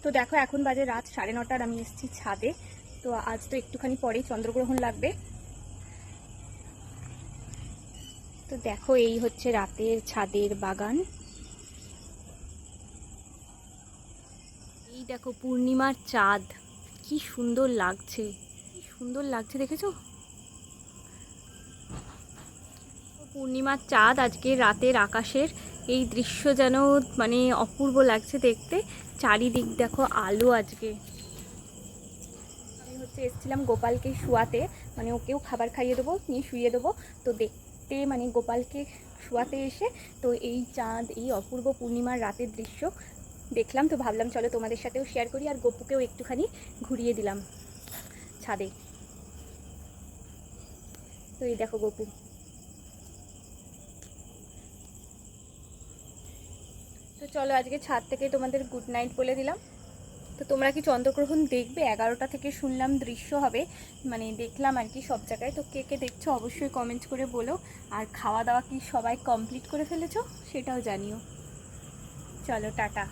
তো দেখো এখন বাজে রাত 9:30, আমি এসেছি ছাদে। তো আজ তো একটুখানি পরেই চন্দ্রগ্রহণ লাগবে। তো দেখো এই হচ্ছে রাতের ছাদের বাগান। এই দেখো পূর্ণিমার চাঁদ, কি সুন্দর লাগছে, কি সুন্দর লাগছে দেখেছো? পূর্ণিমার চাঁদ আজকে রাতের আকাশের এই দৃশ্য যেন মানে অপূর্ব লাগছে দেখতে। চারিদিক দেখো আলো আজকে। আমি হচ্ছে এসেছিলাম গোপালকে শুয়াতে, মানে ওকেও খাবার খাইয়ে দেবো, নিয়ে শুইয়ে দেবো। তো দেখতে মানে গোপালকে শুয়াতে এসে তো এই চাঁদ, এই অপূর্ব পূর্ণিমার রাতের দৃশ্য দেখলাম। তো ভাবলাম চলো তোমাদের সাথেও শেয়ার করি, আর গপুকেও একটুখানি ঘুরিয়ে দিলাম ছাদে। তো এই দেখো গপু। তো চলো আজকে ছাদ থেকে তোমাদের গুড নাইট বলে দিলাম। তো তোমরা কি চন্দ্রগ্রহণ দেখবে? 11টা থেকে শুনলাম দৃশ্য হবে, মানে দেখলাম আর কি সব জায়গায়। তো কে কে দেখছো অবশ্যই কমেন্ট করে বলো। আর খাওয়া দাওয়া কি সবাই কমপ্লিট করে ফেলেছো সেটাও জানিও। চলো টাটা।